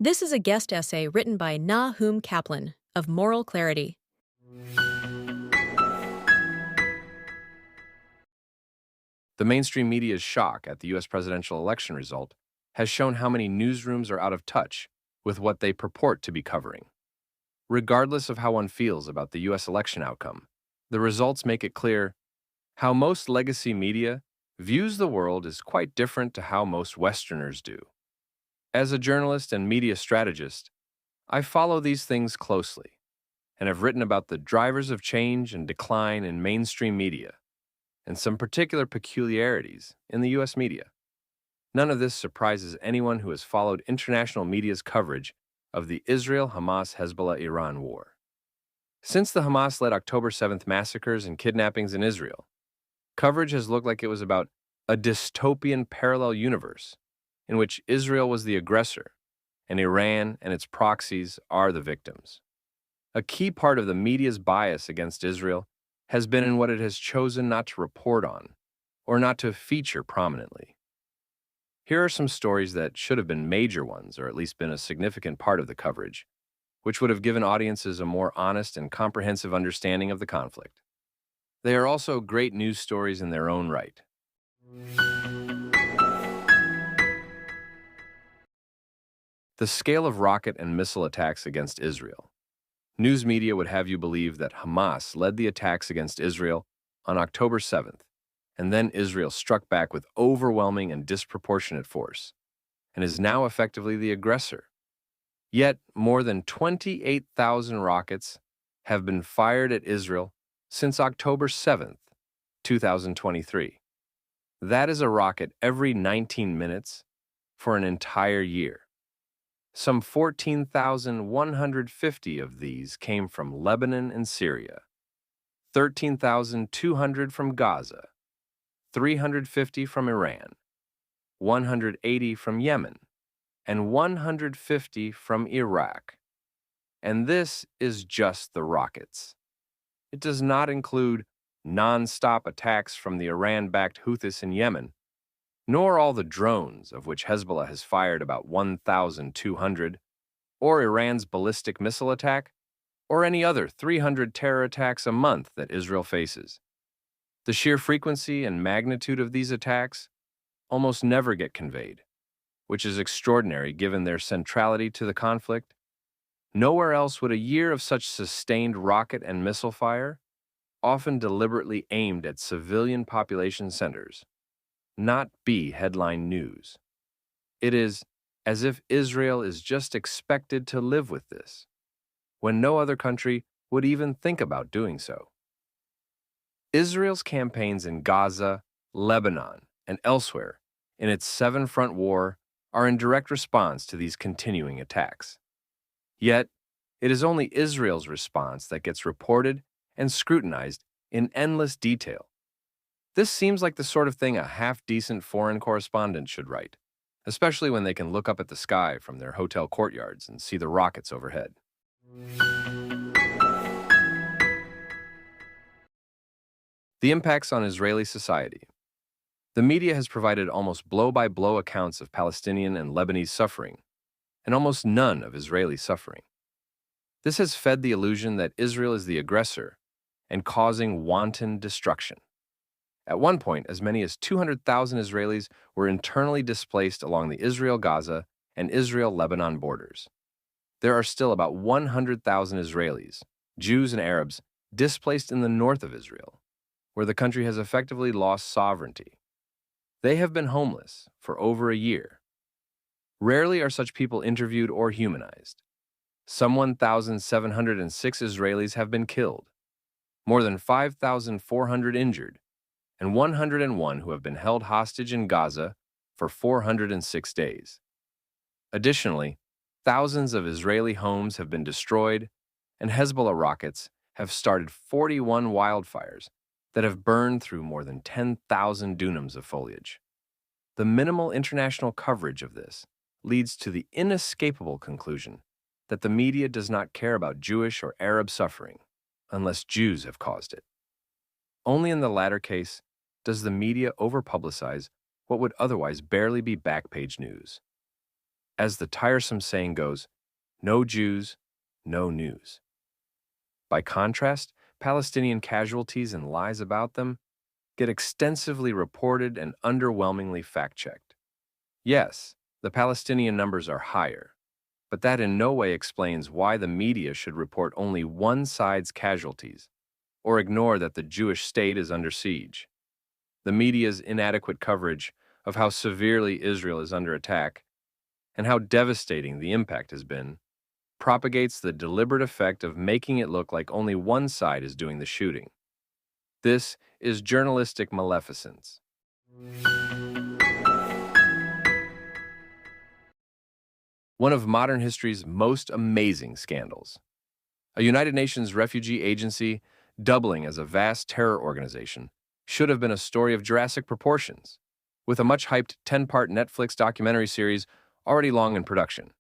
This is a guest essay written by Nahum Kaplan of Moral Clarity. The mainstream media's shock at the U.S. presidential election result has shown how many newsrooms are out of touch with what they purport to be covering. Regardless of how one feels about the U.S. election outcome, the results make it clear how most legacy media views the world is quite different to how most Westerners do. As a journalist and media strategist, I follow these things closely and have written about the drivers of change and decline in mainstream media and some particular peculiarities in the U.S. media. None of this surprises anyone who has followed international media's coverage of the Israel-Hamas-Hezbollah-Iran war. Since the Hamas-led October 7th massacres and kidnappings in Israel, coverage has looked like it was about a dystopian parallel universe in which Israel was the aggressor and Iran and its proxies are the victims. A key part of the media's bias against Israel has been in what it has chosen not to report on or not to feature prominently. Here are some stories that should have been major ones, or at least been a significant part of the coverage, which would have given audiences a more honest and comprehensive understanding of the conflict. They are also great news stories in their own right. The scale of rocket and missile attacks against Israel. News media would have you believe that Hamas led the attacks against Israel on October 7th, and then Israel struck back with overwhelming and disproportionate force, and is now effectively the aggressor. Yet, more than 28,000 rockets have been fired at Israel since October 7th, 2023. That is a rocket every 19 minutes for an entire year. Some 14,150 of these came from Lebanon and Syria, 13,200 from Gaza, 350 from Iran, 180 from Yemen, and 150 from Iraq. And this is just the rockets. It does not include non-stop attacks from the Iran-backed Houthis in Yemen, nor all the drones, of which Hezbollah has fired about 1,200, or Iran's ballistic missile attack, or any other 300 terror attacks a month that Israel faces. The sheer frequency and magnitude of these attacks almost never get conveyed, which is extraordinary given their centrality to the conflict. Nowhere else would a year of such sustained rocket and missile fire, often deliberately aimed at civilian population centers, not be headline news. It is as if Israel is just expected to live with this, when no other country would even think about doing so. Israel's campaigns in Gaza, Lebanon, and elsewhere in its seven-front war are in direct response to these continuing attacks. Yet, it is only Israel's response that gets reported and scrutinized in endless detail. This seems like the sort of thing a half-decent foreign correspondent should write, especially when they can look up at the sky from their hotel courtyards and see the rockets overhead. The impacts on Israeli society. The media has provided almost blow-by-blow accounts of Palestinian and Lebanese suffering, and almost none of Israeli suffering. This has fed the illusion that Israel is the aggressor and causing wanton destruction. At one point, as many as 200,000 Israelis were internally displaced along the Israel-Gaza and Israel-Lebanon borders. There are still about 100,000 Israelis, Jews and Arabs, displaced in the north of Israel, where the country has effectively lost sovereignty. They have been homeless for over a year. Rarely are such people interviewed or humanized. Some 1,706 Israelis have been killed, more than 5,400 injured, and 101 who have been held hostage in Gaza for 406 days. Additionally, thousands of Israeli homes have been destroyed, and Hezbollah rockets have started 41 wildfires that have burned through more than 10,000 dunams of foliage. The minimal international coverage of this leads to the inescapable conclusion that the media does not care about Jewish or Arab suffering unless Jews have caused it. Only in the latter case does the media overpublicize what would otherwise barely be back-page news. As the tiresome saying goes, no Jews, no news. By contrast, Palestinian casualties and lies about them get extensively reported and underwhelmingly fact-checked. Yes, the Palestinian numbers are higher, but that in no way explains why the media should report only one side's casualties or ignore that the Jewish state is under siege. The media's inadequate coverage of how severely Israel is under attack and how devastating the impact has been propagates the deliberate effect of making it look like only one side is doing the shooting. This is journalistic maleficence. One of modern history's most amazing scandals. A United Nations refugee agency doubling as a vast terror organization should have been a story of Jurassic proportions, with a much-hyped 10-part Netflix documentary series already long in production,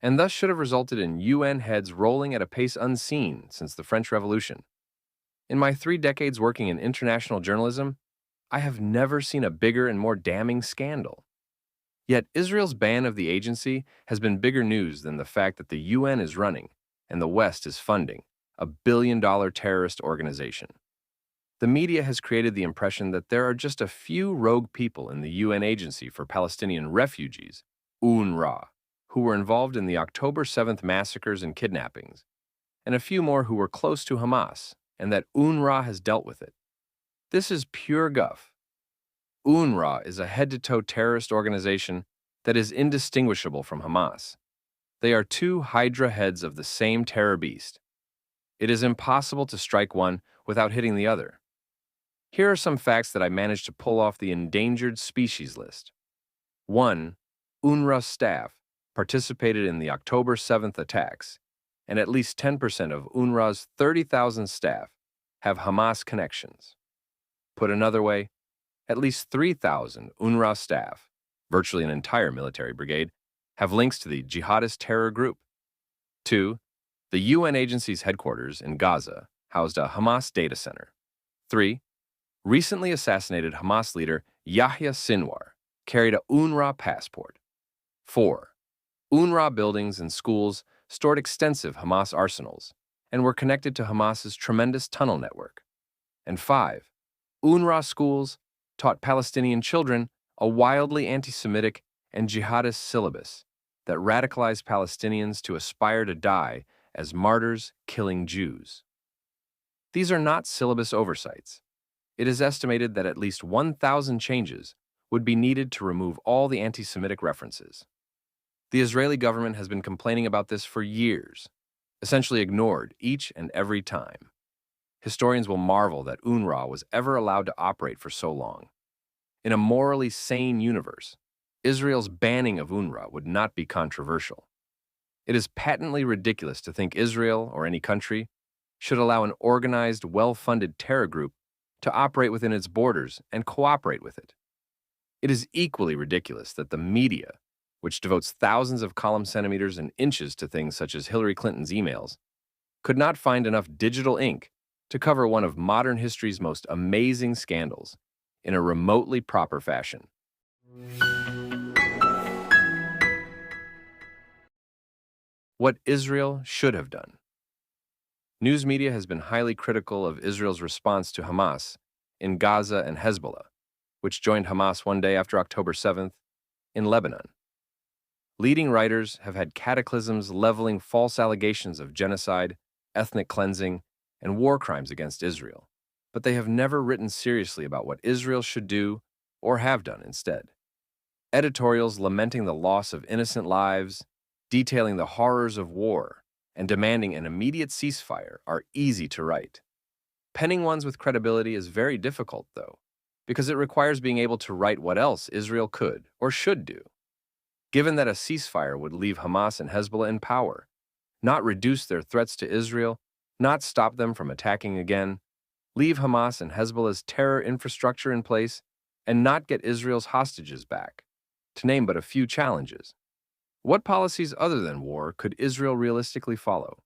and thus should have resulted in UN heads rolling at a pace unseen since the French Revolution. In my 3 decades working in international journalism, I have never seen a bigger and more damning scandal. Yet Israel's ban of the agency has been bigger news than the fact that the UN is running and the West is funding a billion-dollar terrorist organization. The media has created the impression that there are just a few rogue people in the UN Agency for Palestinian Refugees, UNRWA, who were involved in the October 7th massacres and kidnappings, and a few more who were close to Hamas, and that UNRWA has dealt with it. This is pure guff. UNRWA is a head-to-toe terrorist organization that is indistinguishable from Hamas. They are two hydra heads of the same terror beast. It is impossible to strike one without hitting the other. Here are some facts that I managed to pull off the endangered species list. 1. UNRWA staff participated in the October 7th attacks, and at least 10% of UNRWA's 30,000 staff have Hamas connections. Put another way, at least 3,000 UNRWA staff, virtually an entire military brigade, have links to the jihadist terror group. 2. The UN agency's headquarters in Gaza housed a Hamas data center. 3. Recently assassinated Hamas leader Yahya Sinwar carried a UNRWA passport. 4. UNRWA buildings and schools stored extensive Hamas arsenals and were connected to Hamas's tremendous tunnel network. And 5. UNRWA schools taught Palestinian children a wildly anti-Semitic and jihadist syllabus that radicalized Palestinians to aspire to die as martyrs killing Jews. These are not syllabus oversights. It is estimated that at least 1,000 changes would be needed to remove all the anti-Semitic references. The Israeli government has been complaining about this for years, essentially ignored each and every time. Historians will marvel that UNRWA was ever allowed to operate for so long. In a morally sane universe, Israel's banning of UNRWA would not be controversial. It is patently ridiculous to think Israel, or any country, should allow an organized, well-funded terror group to operate within its borders and cooperate with it. It is equally ridiculous that the media, which devotes thousands of column centimeters and inches to things such as Hillary Clinton's emails, could not find enough digital ink to cover one of modern history's most amazing scandals in a remotely proper fashion. What Israel should have done. News media has been highly critical of Israel's response to Hamas in Gaza and Hezbollah, which joined Hamas one day after October 7th in Lebanon. Leading writers have had cataclysms leveling false allegations of genocide, ethnic cleansing, and war crimes against Israel, but they have never written seriously about what Israel should do or have done instead. Editorials lamenting the loss of innocent lives, detailing the horrors of war, and demanding an immediate ceasefire are easy to write. Penning ones with credibility is very difficult, though, because it requires being able to write what else Israel could or should do. Given that a ceasefire would leave Hamas and Hezbollah in power, not reduce their threats to Israel, not stop them from attacking again, leave Hamas and Hezbollah's terror infrastructure in place, and not get Israel's hostages back, to name but a few challenges. What policies other than war could Israel realistically follow?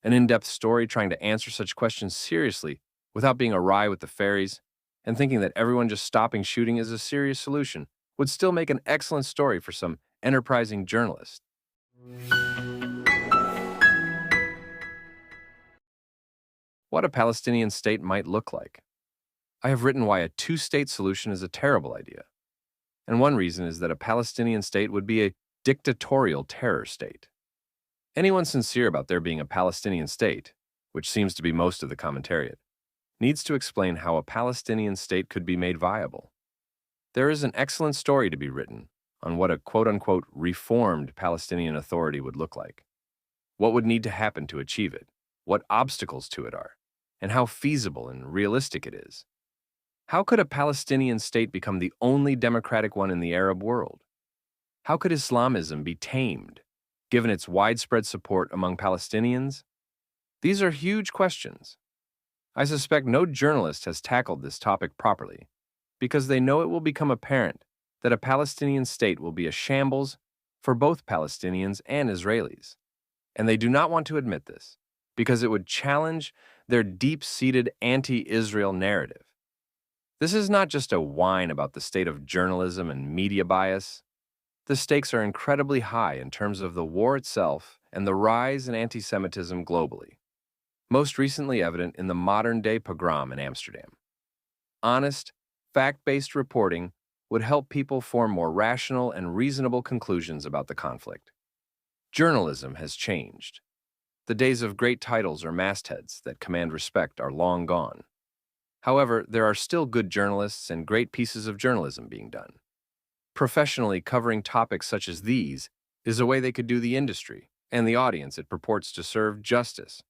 An in-depth story trying to answer such questions seriously without being awry with the fairies and thinking that everyone just stopping shooting is a serious solution would still make an excellent story for some enterprising journalist. What a Palestinian state might look like. I have written why a two-state solution is a terrible idea. And one reason is that a Palestinian state would be a dictatorial terror state. Anyone sincere about there being a Palestinian state, which seems to be most of the commentariat, needs to explain how a Palestinian state could be made viable. There is an excellent story to be written on what a quote-unquote reformed Palestinian authority would look like, what would need to happen to achieve it, what obstacles to it are, and how feasible and realistic it is. How could a Palestinian state become the only democratic one in the Arab world? How could Islamism be tamed, given its widespread support among Palestinians? These are huge questions. I suspect no journalist has tackled this topic properly, because they know it will become apparent that a Palestinian state will be a shambles for both Palestinians and Israelis. And they do not want to admit this, because it would challenge their deep-seated anti-Israel narrative. This is not just a whine about the state of journalism and media bias. The stakes are incredibly high in terms of the war itself and the rise in antisemitism globally, most recently evident in the modern-day pogrom in Amsterdam. Honest, fact-based reporting would help people form more rational and reasonable conclusions about the conflict. Journalism has changed. The days of great titles or mastheads that command respect are long gone. However, there are still good journalists and great pieces of journalism being done. Professionally covering topics such as these is a way they could do the industry and the audience it purports to serve justice.